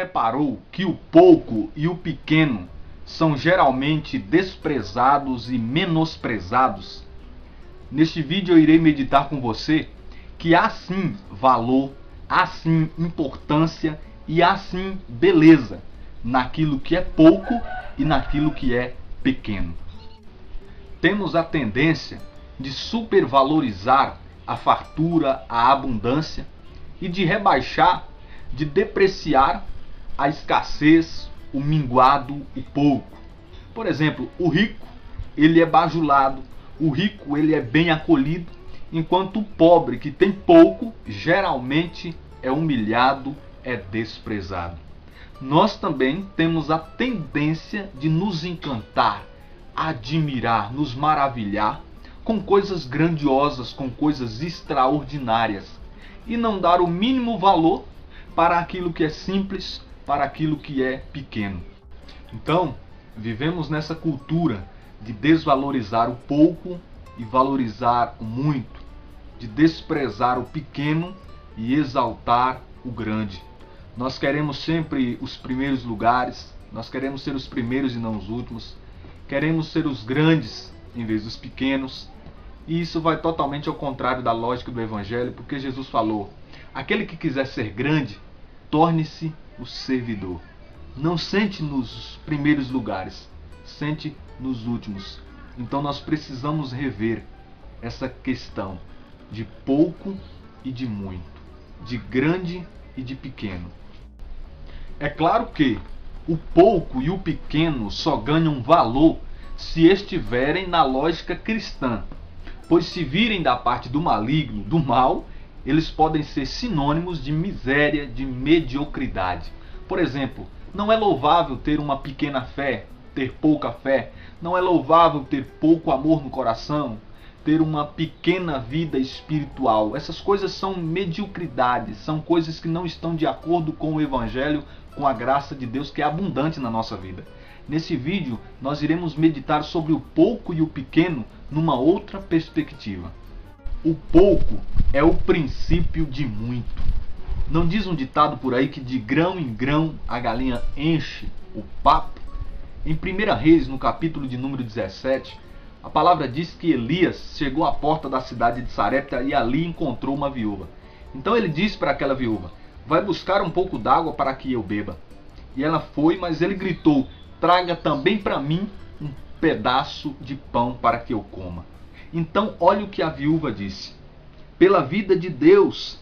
reparou que o pouco e o pequeno são geralmente desprezados e menosprezados? Neste vídeo eu irei meditar com você que há sim valor, há sim importância e há sim beleza naquilo que é pouco e naquilo que é pequeno. Temos a tendência de supervalorizar a fartura, a abundância e de rebaixar, de depreciar a escassez, o minguado, o pouco. Por exemplo, o rico, ele é bajulado, o rico, ele é bem acolhido, enquanto o pobre, que tem pouco, geralmente é humilhado, é desprezado. Nós também temos a tendência de nos encantar, admirar, nos maravilhar com coisas grandiosas, com coisas extraordinárias, e não dar o mínimo valor para aquilo que é simples, para aquilo que é pequeno. Então, vivemos nessa cultura de desvalorizar o pouco e valorizar o muito, de desprezar o pequeno e exaltar o grande. Nós queremos sempre os primeiros lugares, nós queremos ser os primeiros e não os últimos, queremos ser os grandes em vez dos pequenos, e isso vai totalmente ao contrário da lógica do Evangelho, porque Jesus falou: aquele que quiser ser grande, torne-se o servidor. Não sente nos primeiros lugares, sente nos últimos. Então nós precisamos rever essa questão de pouco e de muito, de grande e de pequeno. É claro que o pouco e o pequeno só ganham valor se estiverem na lógica cristã, pois se virem da parte do maligno, do mal, eles podem ser sinônimos de miséria, de mediocridade. Por exemplo, não é louvável ter uma pequena fé, ter pouca fé. Não é louvável ter pouco amor no coração, ter uma pequena vida espiritual. Essas coisas são mediocridades, são coisas que não estão de acordo com o Evangelho, com a graça de Deus que é abundante na nossa vida. Nesse vídeo, nós iremos meditar sobre o pouco e o pequeno numa outra perspectiva. O pouco é o princípio de muito. Não diz um ditado por aí que de grão em grão a galinha enche o papo? Em 1 Reis, no capítulo de número 17, a palavra diz que Elias chegou à porta da cidade de Sarepta e ali encontrou uma viúva. Então ele disse para aquela viúva: vai buscar um pouco d'água para que eu beba. E ela foi, mas ele gritou: traga também para mim um pedaço de pão para que eu coma. Então olha o que a viúva disse: pela vida de Deus,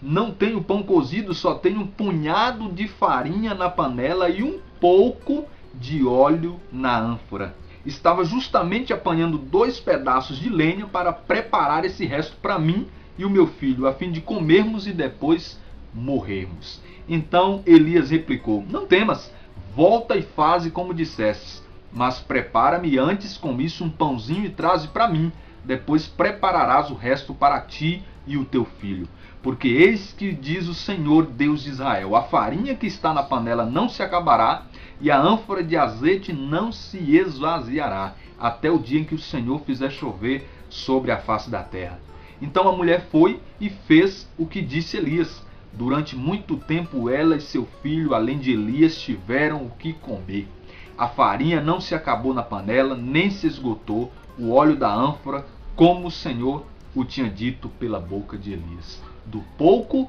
não tenho pão cozido, só tenho um punhado de farinha na panela e um pouco de óleo na ânfora. Estava justamente apanhando 2 pedaços de lenha para preparar esse resto para mim e o meu filho, a fim de comermos e depois morrermos. Então Elias replicou: não temas, volta e faze como dissestes, mas prepara-me antes com isso um pãozinho e traze para mim, depois prepararás o resto para ti e o teu filho. Porque eis que diz o Senhor Deus de Israel: a farinha que está na panela não se acabará, e a ânfora de azeite não se esvaziará, até o dia em que o Senhor fizer chover sobre a face da terra. Então a mulher foi e fez o que disse Elias. Durante muito tempo ela e seu filho, além de Elias, tiveram o que comer. A farinha não se acabou na panela, nem se esgotou o óleo da ânfora, como o Senhor o tinha dito pela boca de Elias. Do pouco,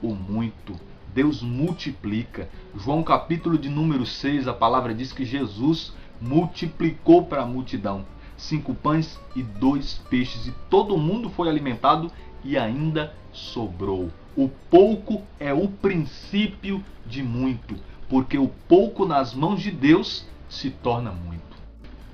o muito. Deus multiplica. João capítulo de número 6, a palavra diz que Jesus multiplicou para a multidão 5 pães e 2 peixes, e todo mundo foi alimentado e ainda sobrou. O pouco é o princípio de muito, porque o pouco nas mãos de Deus se torna muito.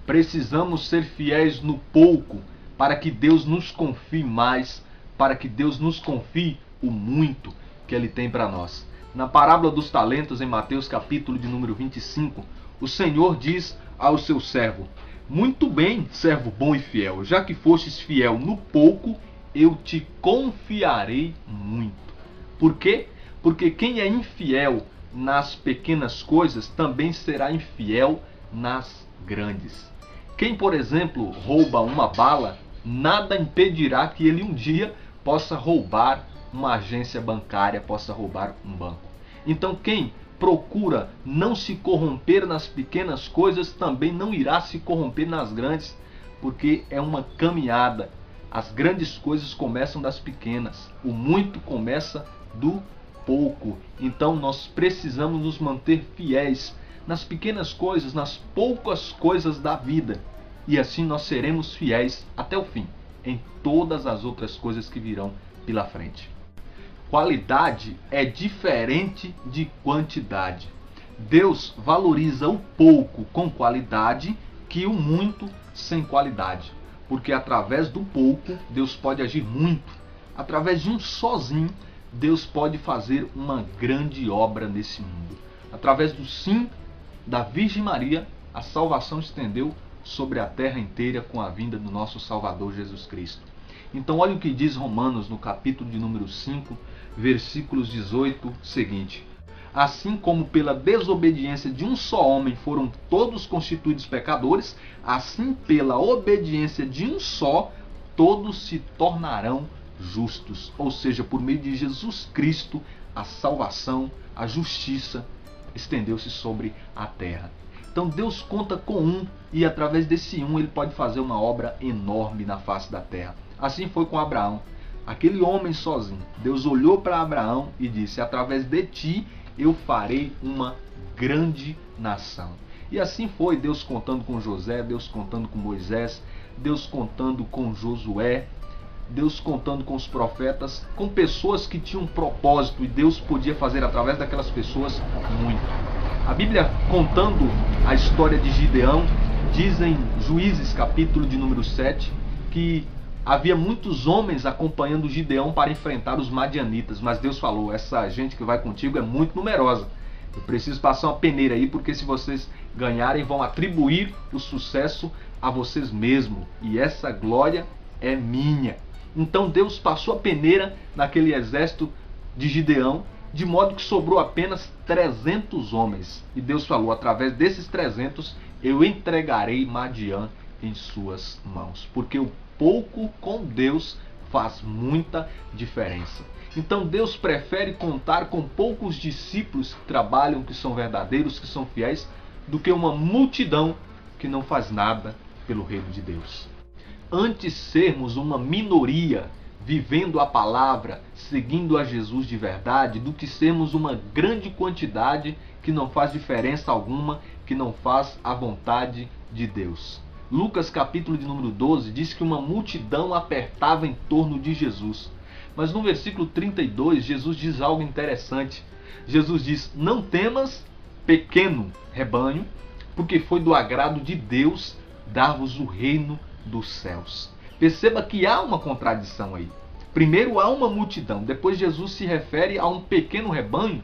Precisamos ser fiéis no pouco para que Deus nos confie mais, para que Deus nos confie o muito que Ele tem para nós. Na parábola dos talentos, em Mateus capítulo de número 25, o Senhor diz ao seu servo: muito bem, servo bom e fiel, já que fostes fiel no pouco, eu te confiarei muito. Por quê? Porque quem é infiel nas pequenas coisas também será infiel nas grandes. Quem, por exemplo, rouba uma bala, nada impedirá que ele um dia possa roubar uma agência bancária, possa roubar um banco. Então quem procura não se corromper nas pequenas coisas também não irá se corromper nas grandes, porque é uma caminhada. As grandes coisas começam das pequenas, o muito começa do pouco. Então nós precisamos nos manter fiéis nas pequenas coisas, nas poucas coisas da vida, e assim nós seremos fiéis até o fim em todas as outras coisas que virão pela frente. Qualidade é diferente de quantidade. Deus valoriza o pouco com qualidade que o muito sem qualidade. Porque através do pouco, Deus pode agir muito. Através de um sozinho, Deus pode fazer uma grande obra nesse mundo. Através do sim da Virgem Maria, a salvação estendeu sobre a terra inteira com a vinda do nosso Salvador Jesus Cristo. Então olha o que diz Romanos no capítulo de número 5, versículos 18 seguinte: assim como pela desobediência de um só homem foram todos constituídos pecadores, assim pela obediência de um só todos se tornarão justos. Ou seja, por meio de Jesus Cristo, a salvação, a justiça estendeu-se sobre a terra. Então Deus conta com um, e através desse um ele pode fazer uma obra enorme na face da terra. Assim foi com Abraão, aquele homem sozinho. Deus olhou para Abraão e disse: através de ti eu farei uma grande nação. E assim foi, Deus contando com José, Deus contando com Moisés, Deus contando com Josué, Deus contando com os profetas, com pessoas que tinham um propósito, e Deus podia fazer através daquelas pessoas muito. A Bíblia, contando a história de Gideão, diz em Juízes capítulo de número 7, que havia muitos homens acompanhando Gideão para enfrentar os madianitas, mas Deus falou: essa gente que vai contigo é muito numerosa, eu preciso passar uma peneira aí, porque se vocês ganharem vão atribuir o sucesso a vocês mesmos, e essa glória é minha. Então Deus passou a peneira naquele exército de Gideão, de modo que sobrou apenas 300 homens. E Deus falou: através desses 300 eu entregarei Madian em suas mãos. Porque o pouco com Deus faz muita diferença. Então Deus prefere contar com poucos discípulos que trabalham, que são verdadeiros, que são fiéis, do que uma multidão que não faz nada pelo reino de Deus. Antes sermos uma minoria vivendo a palavra, seguindo a Jesus de verdade, do que sermos uma grande quantidade que não faz diferença alguma, que não faz a vontade de Deus. Lucas capítulo de número 12 diz que uma multidão apertava em torno de Jesus. Mas no versículo 32 Jesus diz algo interessante. Jesus diz: não temas, pequeno rebanho, porque foi do agrado de Deus dar-vos o reino dos céus. Perceba que há uma contradição aí. Primeiro há uma multidão, depois Jesus se refere a um pequeno rebanho.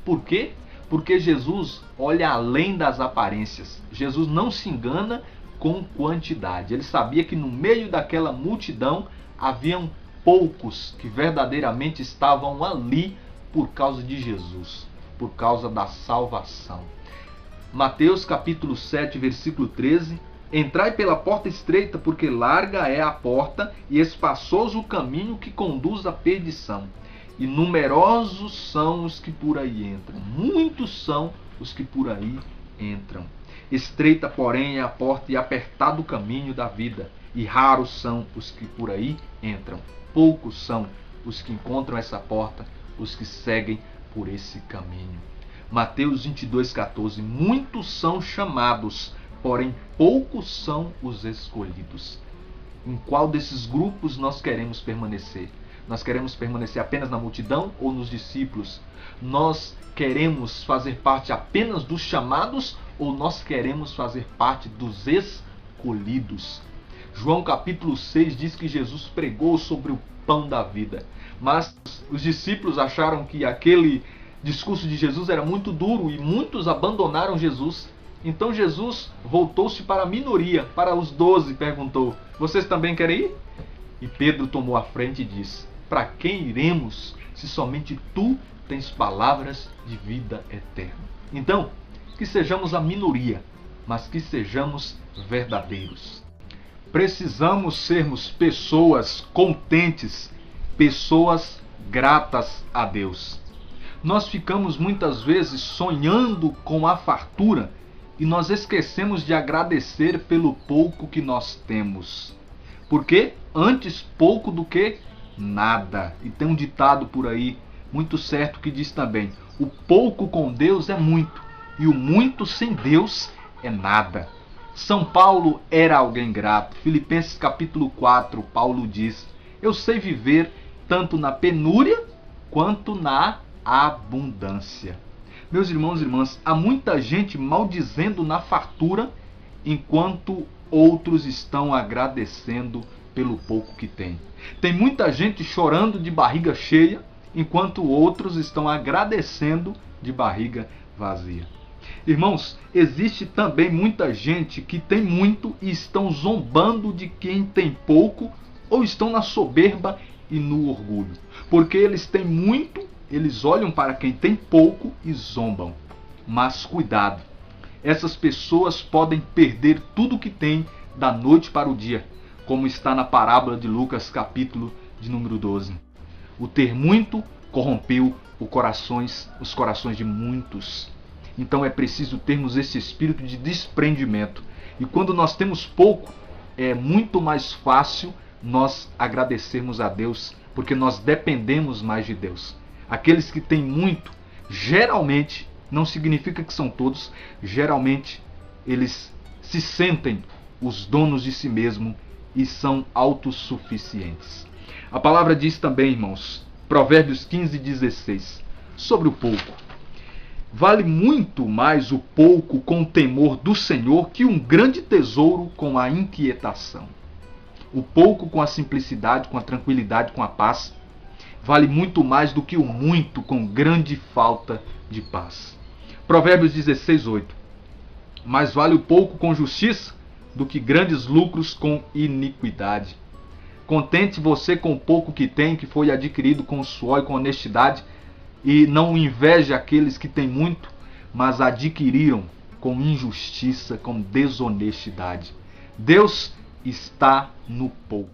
Por quê? Porque Jesus olha além das aparências. Jesus não se engana com quantidade. Ele sabia que no meio daquela multidão haviam poucos que verdadeiramente estavam ali por causa de Jesus, por causa da salvação. Mateus capítulo 7, versículo 13: entrai pela porta estreita, porque larga é a porta e espaçoso o caminho que conduz à perdição, e numerosos são os que por aí entram. Muitos são os que por aí entram. Estreita, porém, é a porta e apertado o caminho da vida, e raros são os que por aí entram. Poucos são os que encontram essa porta, os que seguem por esse caminho. Mateus 22,14: muitos são chamados, porém poucos são os escolhidos. Em qual desses grupos nós queremos permanecer? Nós queremos permanecer apenas na multidão ou nos discípulos? Nós queremos fazer parte apenas dos chamados ou nós queremos fazer parte dos escolhidos? João capítulo 6 diz que Jesus pregou sobre o pão da vida, mas os discípulos acharam que aquele discurso de Jesus era muito duro e muitos abandonaram Jesus. Então Jesus voltou-se para a minoria, para os 12, perguntou: vocês também querem ir? E Pedro tomou a frente e disse: para quem iremos, se somente tu tens palavras de vida eterna? Então, que sejamos a minoria, mas que sejamos verdadeiros. Precisamos sermos pessoas contentes, pessoas gratas a Deus. Nós ficamos muitas vezes sonhando com a fartura e nós esquecemos de agradecer pelo pouco que nós temos. Porque antes pouco do que nada. E tem um ditado por aí muito certo que diz também: o pouco com Deus é muito, e o muito sem Deus é nada. São Paulo era alguém grato. Filipenses capítulo 4, Paulo diz: eu sei viver tanto na penúria quanto na abundância. Meus irmãos e irmãs, há muita gente maldizendo na fartura, enquanto outros estão agradecendo pelo pouco que tem. Tem muita gente chorando de barriga cheia, enquanto outros estão agradecendo de barriga vazia. Irmãos, existe também muita gente que tem muito e estão zombando de quem tem pouco, ou estão na soberba e no orgulho. Porque eles têm muito, eles olham para quem tem pouco e zombam. Mas cuidado, essas pessoas podem perder tudo que têm da noite para o dia, como está na parábola de Lucas, capítulo de número 12. O ter muito corrompeu os corações de muitos. Então é preciso termos esse espírito de desprendimento. E quando nós temos pouco, é muito mais fácil nós agradecermos a Deus, porque nós dependemos mais de Deus. Aqueles que têm muito, geralmente, não significa que são todos, geralmente eles se sentem os donos de si mesmo e são autossuficientes. A palavra diz também, irmãos, Provérbios 15:16, sobre o pouco: vale muito mais o pouco com o temor do Senhor que um grande tesouro com a inquietação. O pouco com a simplicidade, com a tranquilidade, com a paz, vale muito mais do que o muito com grande falta de paz. Provérbios 16:8. Mais vale o pouco com justiça do que grandes lucros com iniquidade. Contente você com o pouco que tem, que foi adquirido com suor e com honestidade, e não inveje aqueles que têm muito, mas adquiriram com injustiça, com desonestidade. Deus está no pouco.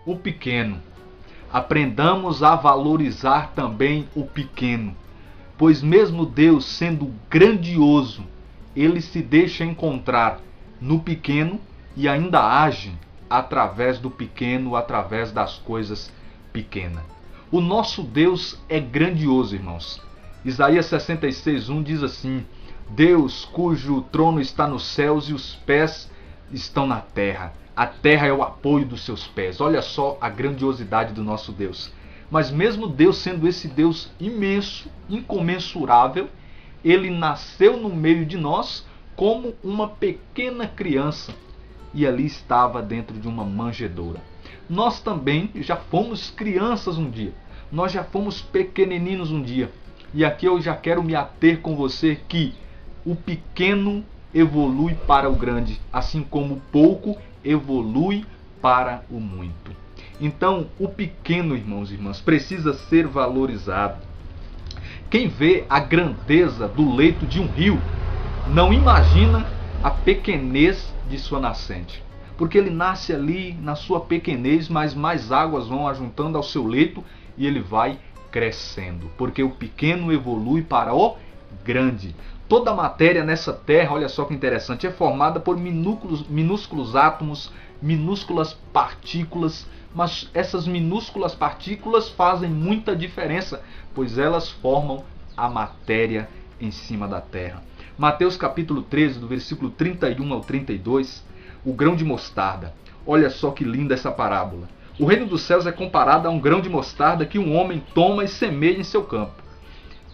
O pequeno. Aprendamos a valorizar também o pequeno, pois mesmo Deus sendo grandioso, ele se deixa encontrar no pequeno e ainda age através do pequeno, através das coisas pequenas. O nosso Deus é grandioso, irmãos. Isaías 66:1 diz assim: Deus cujo trono está nos céus e os pés estão na terra. A terra é o apoio dos seus pés. Olha só a grandiosidade do nosso Deus. Mas mesmo Deus sendo esse Deus imenso, incomensurável, ele nasceu no meio de nós como uma pequena criança e ali estava dentro de uma manjedoura. Nós também já fomos crianças um dia. Nós já fomos pequenininhos um dia. E aqui eu já quero me ater com você que o pequeno evolui para o grande, assim como o pouco evolui para o muito. Então, o pequeno, irmãos e irmãs, precisa ser valorizado. Quem vê a grandeza do leito de um rio, não imagina a pequenez de sua nascente. Porque ele nasce ali na sua pequenez, mas mais águas vão ajuntando ao seu leito e ele vai crescendo. Porque o pequeno evolui para o grande. Toda a matéria nessa terra, olha só que interessante, é formada por minúsculos átomos, minúsculas partículas, mas essas minúsculas partículas fazem muita diferença, pois elas formam a matéria em cima da terra. Mateus capítulo 13, do versículo 31 ao 32, o grão de mostarda. Olha só que linda essa parábola. O reino dos céus é comparado a um grão de mostarda que um homem toma e semeia em seu campo.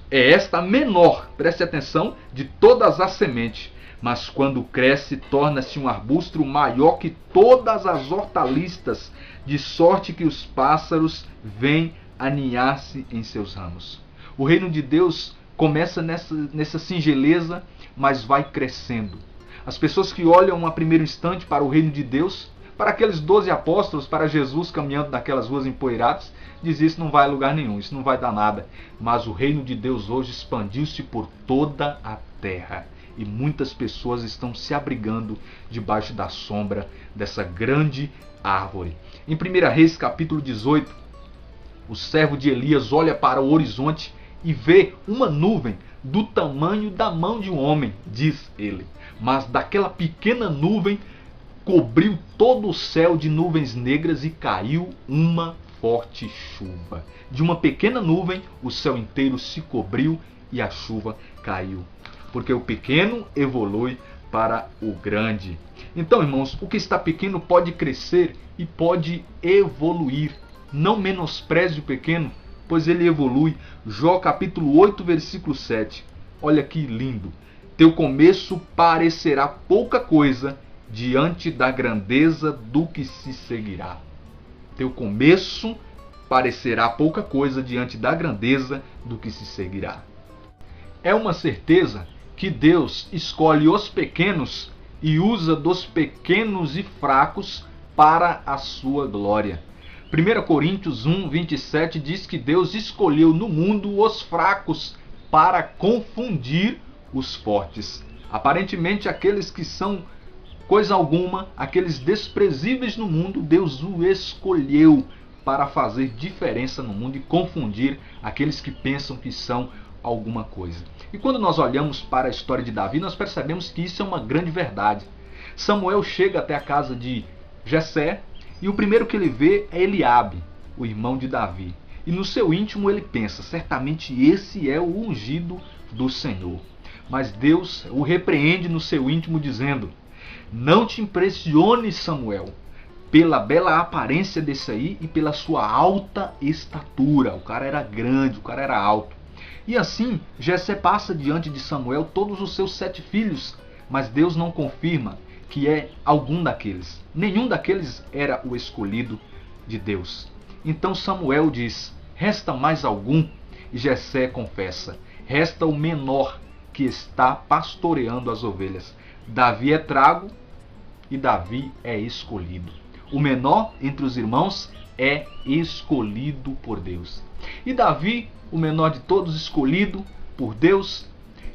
É esta a menor, preste atenção, de todas as sementes, mas quando cresce torna-se um arbusto maior que todas as hortaliças, de sorte que os pássaros vêm aninhar-se em seus ramos. O reino de Deus começa nessa singeleza, mas vai crescendo. As pessoas que olham a primeiro instante para o reino de Deus Para aqueles 12 apóstolos, para Jesus caminhando naquelas ruas empoeiradas, dizia: isso não vai a lugar nenhum, isso não vai dar nada. Mas o reino de Deus hoje expandiu-se por toda a terra. E muitas pessoas estão se abrigando debaixo da sombra dessa grande árvore. Em 1 Reis capítulo 18, o servo de Elias olha para o horizonte e vê uma nuvem do tamanho da mão de um homem, diz ele. Mas daquela pequena nuvem cobriu todo o céu de nuvens negras e caiu uma forte chuva. De uma pequena nuvem, o céu inteiro se cobriu e a chuva caiu. Porque o pequeno evolui para o grande. Então, irmãos, o que está pequeno pode crescer e pode evoluir. Não menospreze o pequeno, pois ele evolui. Jó capítulo 8, versículo 7. Olha que lindo. Teu começo parecerá pouca coisa diante da grandeza do que se seguirá. Teu começo parecerá pouca coisa diante da grandeza do que se seguirá. É uma certeza que Deus escolhe os pequenos e usa dos pequenos e fracos para a sua glória. 1 Coríntios 1, 27 diz que Deus escolheu no mundo os fracos para confundir os fortes. Aparentemente, aqueles que são coisa alguma, aqueles desprezíveis no mundo, Deus o escolheu para fazer diferença no mundo e confundir aqueles que pensam que são alguma coisa. E quando nós olhamos para a história de Davi, nós percebemos que isso é uma grande verdade. Samuel chega até a casa de Jessé e o primeiro que ele vê é Eliabe, o irmão de Davi. E no seu íntimo ele pensa: certamente esse é o ungido do Senhor. Mas Deus o repreende no seu íntimo dizendo: não te impressiones, Samuel, pela bela aparência desse aí e pela sua alta estatura. O cara era grande, o cara era alto. E assim, Jessé passa diante de Samuel todos os seus 7 filhos, mas Deus não confirma que é algum daqueles. Nenhum daqueles era o escolhido de Deus. Então Samuel diz: resta mais algum? E Jessé confessa: resta o menor, que está pastoreando as ovelhas. Davi é trago e Davi é escolhido. O menor entre os irmãos é escolhido por Deus. E Davi, o menor de todos, escolhido por Deus,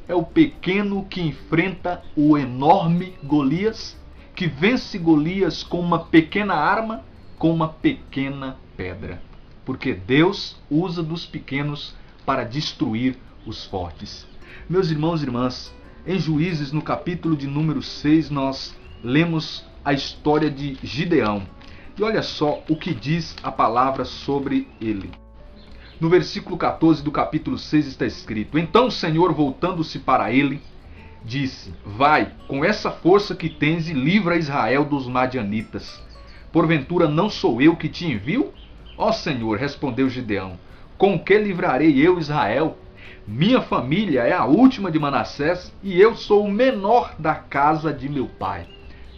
é o pequeno que enfrenta o enorme Golias, que vence Golias com uma pequena arma, com uma pequena pedra. Porque Deus usa dos pequenos para destruir os fortes. Meus irmãos e irmãs, em Juízes, no capítulo de número 6, nós lemos a história de Gideão. E olha só o que diz a palavra sobre ele. No versículo 14 do capítulo 6 está escrito: então o Senhor, voltando-se para ele, disse: vai, com essa força que tens, e livra Israel dos madianitas. Porventura não sou eu que te envio? Ó Senhor, respondeu Gideão, com que livrarei eu Israel? Minha família é a última de Manassés, e eu sou o menor da casa de meu pai.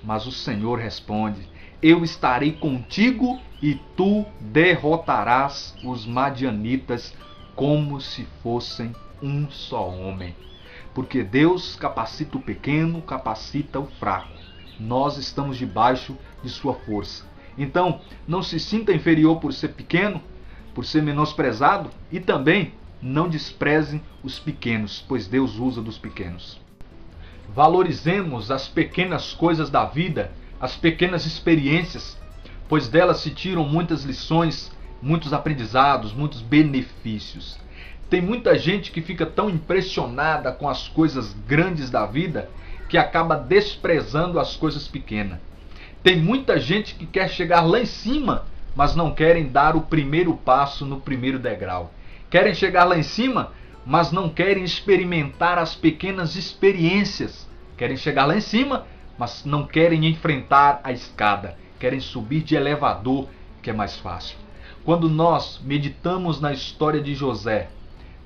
Mas o Senhor responde: eu estarei contigo, e tu derrotarás os madianitas como se fossem um só homem. Porque Deus capacita o pequeno, capacita o fraco. Nós estamos debaixo de sua força. Então, não se sinta inferior por ser pequeno, por ser menosprezado, e também não desprezem os pequenos, pois Deus usa dos pequenos. Valorizemos as pequenas coisas da vida, as pequenas experiências, pois delas se tiram muitas lições, muitos aprendizados, muitos benefícios. Tem muita gente que fica tão impressionada com as coisas grandes da vida que acaba desprezando as coisas pequenas. Tem muita gente que quer chegar lá em cima, mas não querem dar o primeiro passo no primeiro degrau. Querem chegar lá em cima, mas não querem experimentar as pequenas experiências. Querem chegar lá em cima, mas não querem enfrentar a escada. Querem subir de elevador, que é mais fácil. Quando nós meditamos na história de José,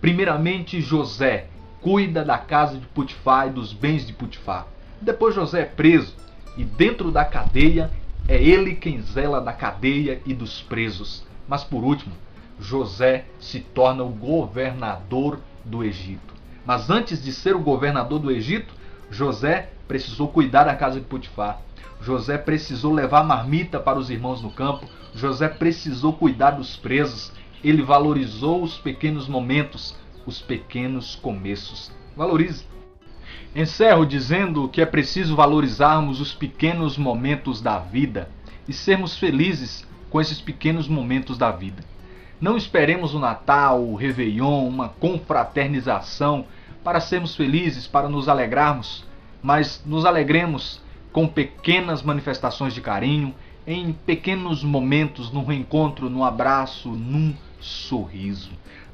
primeiramente José cuida da casa de Potifar e dos bens de Potifar. Depois José é preso e dentro da cadeia é ele quem zela da cadeia e dos presos. Mas por último, José se torna o governador do Egito. Mas antes de ser o governador do Egito, José precisou cuidar da casa de Potifar. José precisou levar marmita para os irmãos no campo. José precisou cuidar dos presos. Ele valorizou os pequenos momentos, os pequenos começos. Valorize. Encerro dizendo que é preciso valorizarmos os pequenos momentos da vida e sermos felizes com esses pequenos momentos da vida. Não esperemos o Natal, o Réveillon, uma confraternização para sermos felizes, para nos alegrarmos, mas nos alegremos com pequenas manifestações de carinho, em pequenos momentos, num reencontro, num abraço, num sorriso.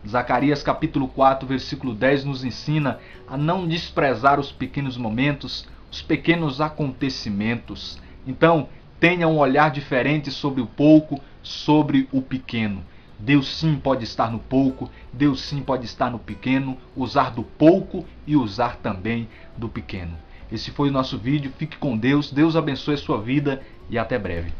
Zacarias capítulo 4, versículo 10 nos ensina a não desprezar os pequenos momentos, os pequenos acontecimentos. Então, tenha um olhar diferente sobre o pouco, sobre o pequeno. Deus sim pode estar no pouco, Deus sim pode estar no pequeno, usar do pouco e usar também do pequeno. Esse foi o nosso vídeo, fique com Deus, Deus abençoe a sua vida e até breve.